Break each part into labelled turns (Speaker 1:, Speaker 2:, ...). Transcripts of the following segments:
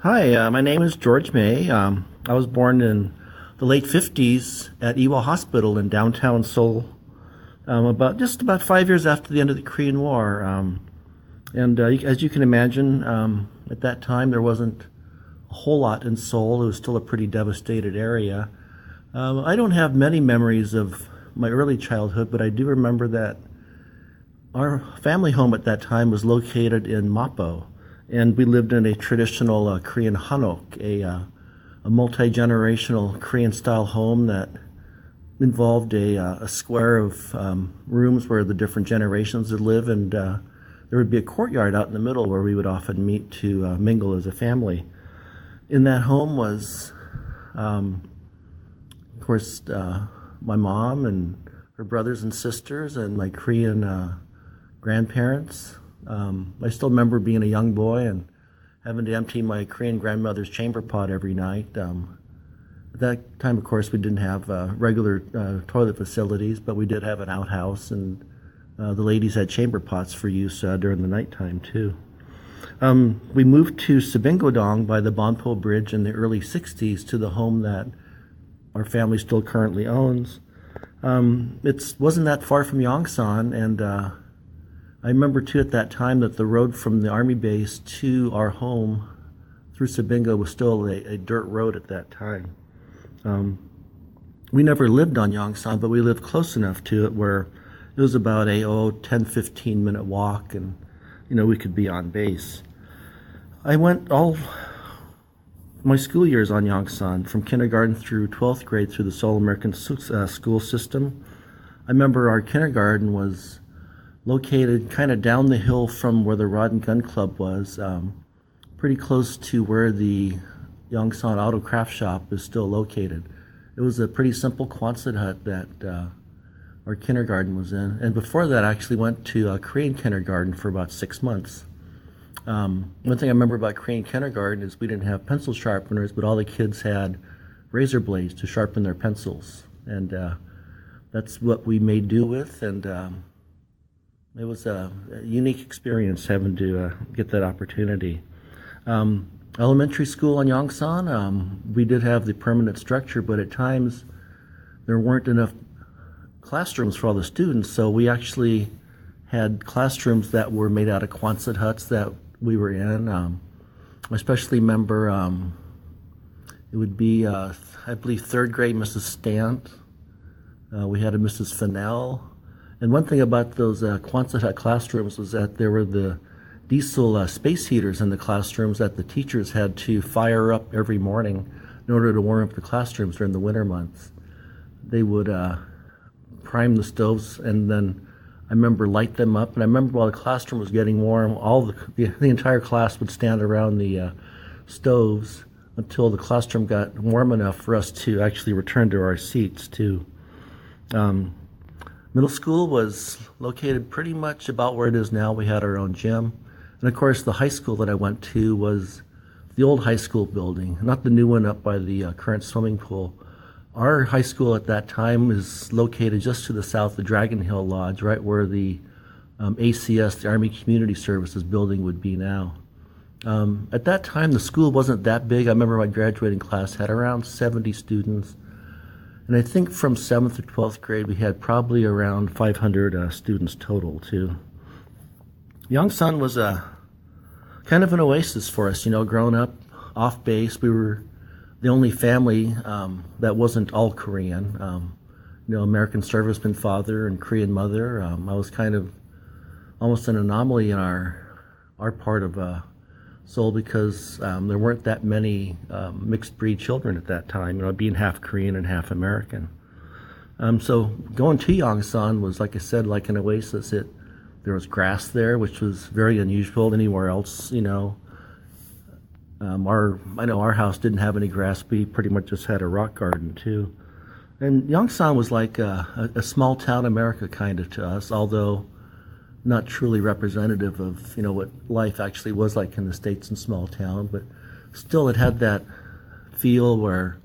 Speaker 1: Hi, my name is George May. I was born in the late 50s at Ewell Hospital in downtown Seoul, about 5 years after the end of the Korean War. As you can imagine, at that time there wasn't a whole lot in Seoul. It was still a pretty devastated area. I don't have many memories of my early childhood, but I do remember that our family home at that time was located in Mapo, and we lived in a traditional Korean hanok, a multi-generational Korean-style home that involved a square of rooms where the different generations would live, and there would be a courtyard out in the middle where we would often meet to mingle as a family. In that home was, of course, my mom and her brothers and sisters and my Korean grandparents. I still remember being a young boy and having to empty my Korean grandmother's chamber pot every night. At that time, of course, we didn't have regular toilet facilities, but we did have an outhouse, and the ladies had chamber pots for use during the nighttime, too. We moved to Sabingodong by the Bonpo Bridge in the early 60s to the home that our family still currently owns. It wasn't that far from Yongsan, and I remember, too, at that time that the road from the Army base to our home through Sabingo was still a dirt road at that time. We never lived on Yongsan, but we lived close enough to it where it was about a 10, 15-minute walk, and, we could be on base. I went all my school years on Yongsan, from kindergarten through 12th grade through the Seoul American school system. I remember our kindergarten was located kind of down the hill from where the Rod and Gun Club was, pretty close to where the Yongsan Auto Craft Shop is still located. It was a pretty simple Quonset hut that our kindergarten was in. And before that, I actually went to a Korean kindergarten for about 6 months. One thing I remember about Korean kindergarten is we didn't have pencil sharpeners, but all the kids had razor blades to sharpen their pencils. And that's what we made do with, and it was a unique experience having to get that opportunity. Elementary school in Yongsan, we did have the permanent structure, but at times there weren't enough classrooms for all the students, so we actually had classrooms that were made out of Quonset huts that we were in. I especially remember it would be, I believe, third grade Mrs. Stant. We had a Mrs. Fennell. And one thing about those Quonset hut classrooms was that there were the diesel space heaters in the classrooms that the teachers had to fire up every morning in order to warm up the classrooms during the winter months. They would prime the stoves and then I remember light them up. And I remember while the classroom was getting warm, the entire class would stand around the stoves until the classroom got warm enough for us to actually return to our seats too. Middle school was located pretty much about where it is now. We had our own gym. And of course, the high school that I went to was the old high school building, not the new one up by the current swimming pool. Our high school at that time is located just to the south of the Dragon Hill Lodge, right where the ACS, the Army Community Services building, would be now. At that time, the school wasn't that big. I remember my graduating class had around 70 students. And I think from 7th to 12th grade, we had probably around 500 students total, too. Yongsan was a kind of an oasis for us, growing up off base. We were the only family that wasn't all Korean. American serviceman father and Korean mother. I was kind of almost an anomaly in our part of Seoul because there weren't that many mixed breed children at that time, being half Korean and half American. So going to Yongsan was, like I said, like an oasis. There was grass there, which was very unusual anywhere else. I know our house didn't have any grass. We pretty much just had a rock garden too. And Yongsan was like a small town America kind of to us, although not truly representative of what life actually was like in the States in small town, but still it had that feel where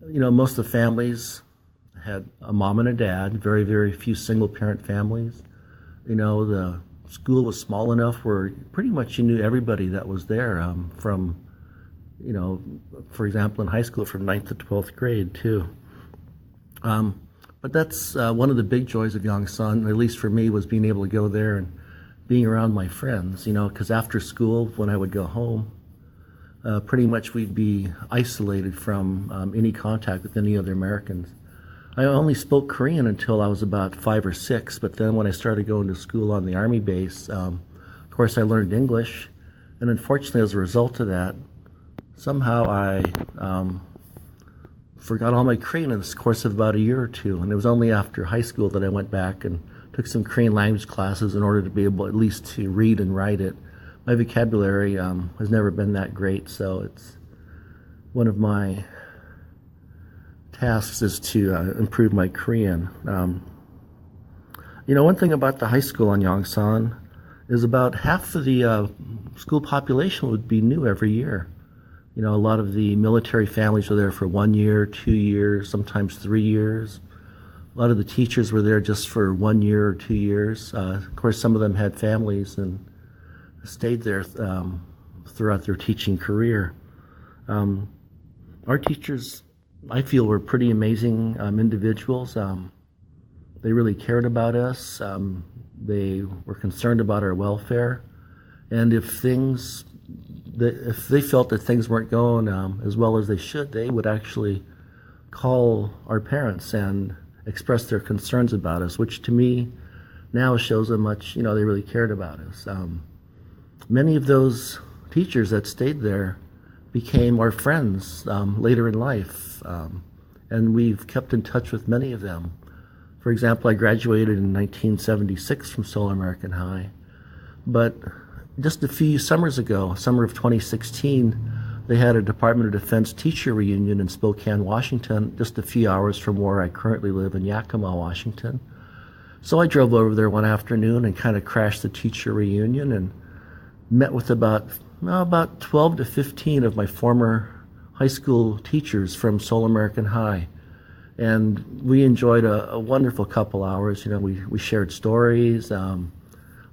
Speaker 1: most of the families had a mom and a dad, very, very few single parent families. The school was small enough where pretty much you knew everybody that was there, from, for example, in high school from 9th to 12th grade too. But that's one of the big joys of Yongsan, at least for me, was being able to go there and being around my friends, because after school, when I would go home, pretty much we'd be isolated from any contact with any other Americans. I only spoke Korean until I was about 5 or 6, but then when I started going to school on the Army base, of course I learned English, and unfortunately as a result of that, somehow I forgot all my Korean in the course of about a year or two, and it was only after high school that I went back and took some Korean language classes in order to be able at least to read and write it. My vocabulary has never been that great, so it's one of my tasks is to improve my Korean. One thing about the high school in Yongsan is about half of the school population would be new every year. A lot of the military families were there for 1 year, 2 years, sometimes 3 years. A lot of the teachers were there just for 1 year or 2 years. Of course, some of them had families and stayed there throughout their teaching career. Our teachers, I feel, were pretty amazing individuals. They really cared about us. They were concerned about our welfare. And if they felt that things weren't going as well as they should, they would actually call our parents and express their concerns about us, which to me now shows how much they really cared about us. Many of those teachers that stayed there became our friends later in life, and we've kept in touch with many of them. For example, I graduated in 1976 from Seoul American High, but just a few summers ago, summer of 2016, they had a Department of Defense teacher reunion in Spokane, Washington, just a few hours from where I currently live in Yakima, Washington. So I drove over there one afternoon and kind of crashed the teacher reunion and met with about 12 to 15 of my former high school teachers from Seoul American High. And we enjoyed a wonderful couple hours. We shared stories.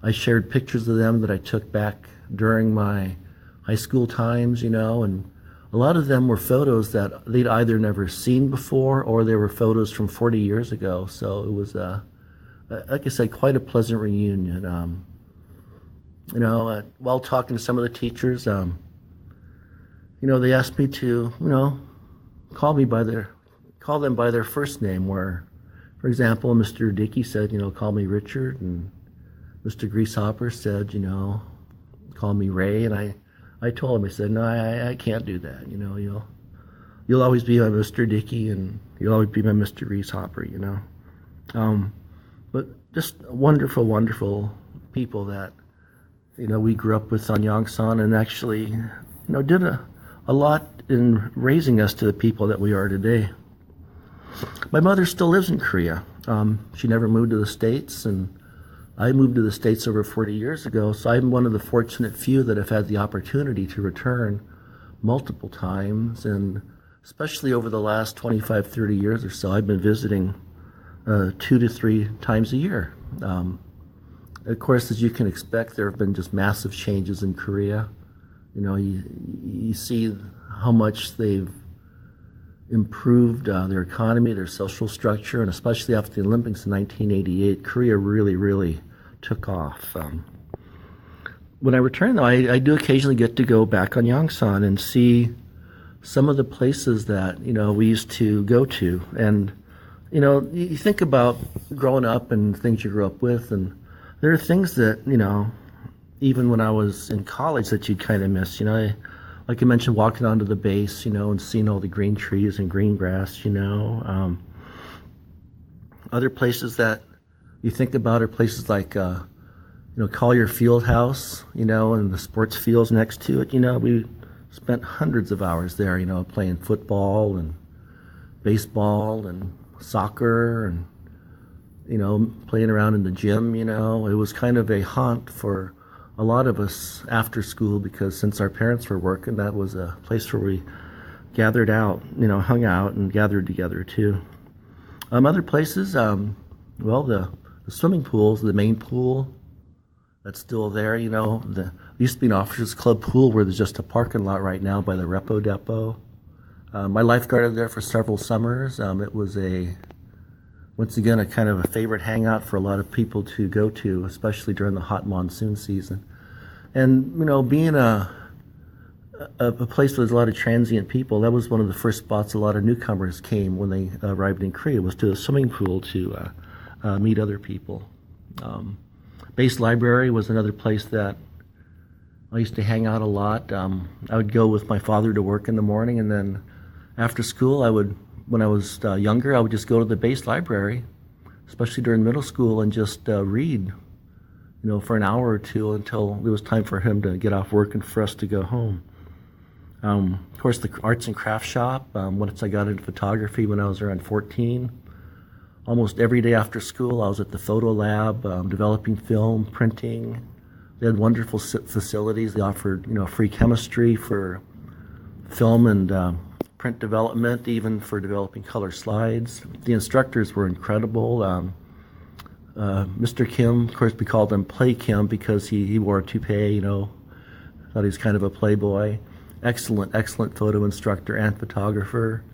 Speaker 1: I shared pictures of them that I took back during my high school times, and a lot of them were photos that they'd either never seen before or they were photos from 40 years ago. So it was, like I said, quite a pleasant reunion. While talking to some of the teachers, they asked me to, call them by their first name, where, for example, Mr. Dickey said, call me Richard, and Mr. Greasehopper said, call me Ray, and I told him, I said, no, I can't do that, you'll always be my Mr. Dickey, and you'll always be my Mr. Greasehopper, But just wonderful, wonderful people that, we grew up with on Yongsan, and actually, did a lot in raising us to the people that we are today. My mother still lives in Korea. She never moved to the States, and I moved to the States over 40 years ago, so I'm one of the fortunate few that have had the opportunity to return multiple times, and especially over the last 25, 30 years or so, I've been visiting 2 to 3 times a year. Of course, as you can expect, there have been just massive changes in Korea. You see how much they've improved their economy, their social structure, and especially after the Olympics in 1988, Korea really, really took off. When I return, though, I do occasionally get to go back on Yongsan and see some of the places that, we used to go to. And, you think about growing up and things you grew up with, and there are things that, even when I was in college that you'd kind of miss, like I mentioned, walking onto the base, and seeing all the green trees and green grass, Other places that you think about are places like, Collier Field House, and the sports fields next to it. We spent hundreds of hours there, playing football and baseball and soccer and, playing around in the gym, It was kind of a haunt for a lot of us after school, because since our parents were working, that was a place where we gathered out, hung out and gathered together too. Other places, the swimming pools, the main pool that's still there. There used to be an officers club pool where there's just a parking lot right now by the repo depot. My lifeguarded there for several summers. It was once again, a kind of a favorite hangout for a lot of people to go to, especially during the hot monsoon season. And, being a place where there's a lot of transient people, that was one of the first spots a lot of newcomers came when they arrived in Korea, was to a swimming pool to meet other people. Base Library was another place that I used to hang out a lot. I would go with my father to work in the morning, and then after school, when I was younger, I would just go to the base library, especially during middle school, and just read, for an hour or two until it was time for him to get off work and for us to go home. Of course, the arts and crafts shop, once I got into photography when I was around 14, almost every day after school, I was at the photo lab, developing film, printing. They had wonderful facilities. They offered, free chemistry for film and print development, even for developing color slides. The instructors were incredible. Mr. Kim, of course, we called him Play Kim because he wore a toupee, thought he was kind of a playboy. Excellent photo instructor and photographer.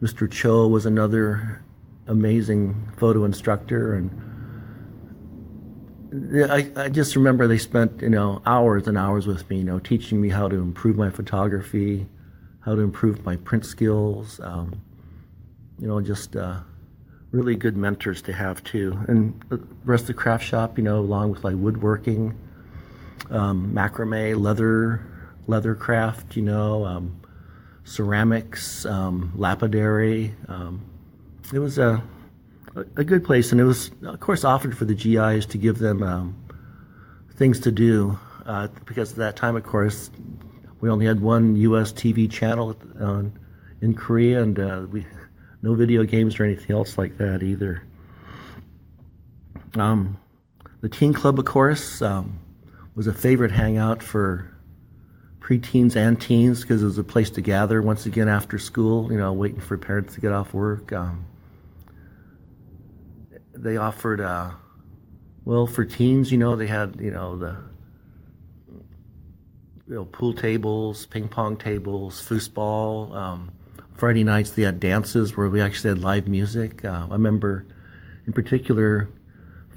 Speaker 1: Mr. Cho was another amazing photo instructor, and I just remember they spent, hours and hours with me, teaching me how to improve my photography, how to improve my print skills, just really good mentors to have too. And the rest of the craft shop, along with like woodworking, macrame, leather craft, ceramics, lapidary. It was a good place, and it was, of course, offered for the GIs to give them things to do, because at that time, of course, we only had one U.S. TV channel in Korea, and no video games or anything else like that either. The teen club, of course, was a favorite hangout for preteens and teens because it was a place to gather once again after school, waiting for parents to get off work. They offered, for teens, they had, the pool tables, ping pong tables, foosball. Friday nights they had dances where we actually had live music. I remember, in particular,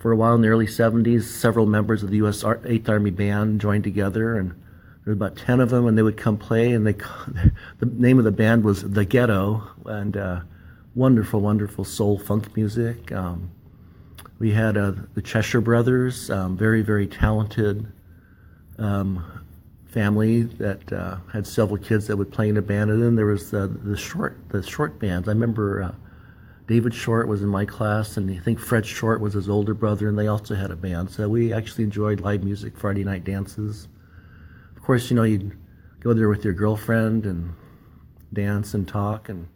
Speaker 1: for a while in the early 70s, several members of the U.S. 8th Army Band joined together, and there were about 10 of them, and they would come play, and the name of the band was The Ghetto, and wonderful soul funk music. We had the Cheshire Brothers, very talented family that had several kids that would play in a band. And then there was the short bands. I remember David Short was in my class, and I think Fred Short was his older brother, and they also had a band. So we actually enjoyed live music, Friday night dances. Of course, you'd go there with your girlfriend and dance and talk, and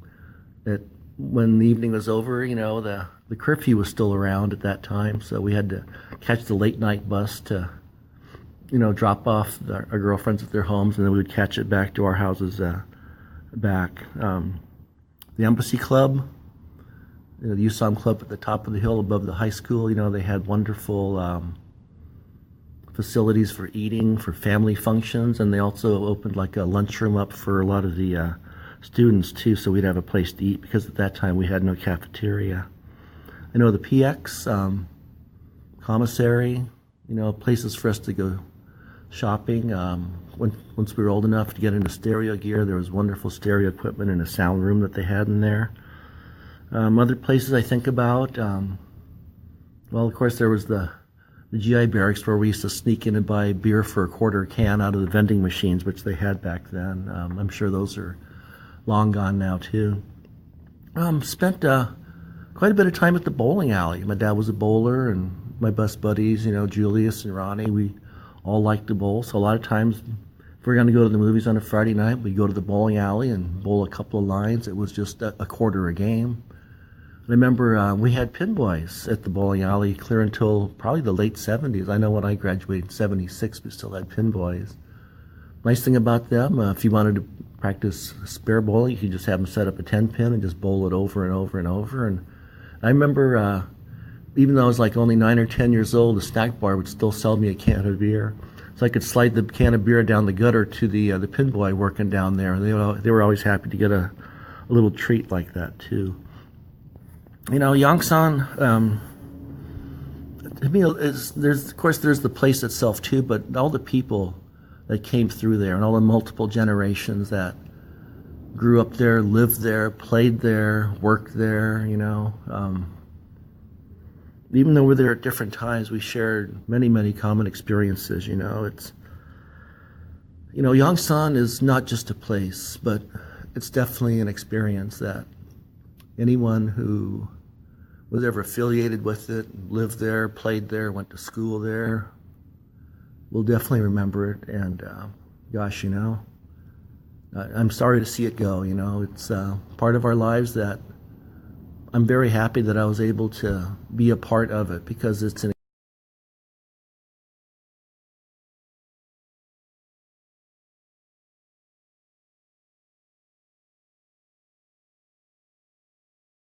Speaker 1: when the evening was over, the curfew was still around at that time, so we had to catch the late night bus to drop off our girlfriends at their homes, and then we would catch it back to our houses back. The Embassy Club, the Yongsan Club at the top of the hill above the high school, they had wonderful facilities for eating, for family functions, and they also opened like a lunchroom up for a lot of the students too, so we'd have a place to eat because at that time we had no cafeteria. I know the PX, commissary, places for us to go shopping. Once we were old enough to get into stereo gear, there was wonderful stereo equipment in a sound room that they had in there. Other places I think about, of course there was the GI barracks where we used to sneak in and buy beer for a quarter can out of the vending machines, which they had back then. I'm sure those are long gone now too. Spent quite a bit of time at the bowling alley. My dad was a bowler, and my best buddies, Julius and Ronnie, we all liked to bowl. So a lot of times, if we were going to go to the movies on a Friday night, we'd go to the bowling alley and bowl a couple of lines. It was just a quarter a game. I remember we had pinboys at the bowling alley clear until probably the late 70s. I know when I graduated in 76, we still had pinboys. Nice thing about them, if you wanted to practice spare bowling, you could just have them set up a 10-pin and just bowl it over and over and over. And I remember even though I was like only 9 or 10 years old, the snack bar would still sell me a can of beer. So I could slide the can of beer down the gutter to the pin boy working down there. They were always happy to get a little treat like that too. You know, Yongsan, to me, there's of course there's the place itself too, but all the people that came through there and all the multiple generations that grew up there, lived there, played there, worked there. You know, even though we're there at different times, we shared many common experiences. You know, Yongsan is not just a place, but it's definitely an experience that anyone who was ever affiliated with it, lived there, played there, went to school there, will definitely remember it. And gosh, you know, I'm sorry to see it go. You know, it's part of our lives that I'm very happy that I was able to be a part of it, because it's an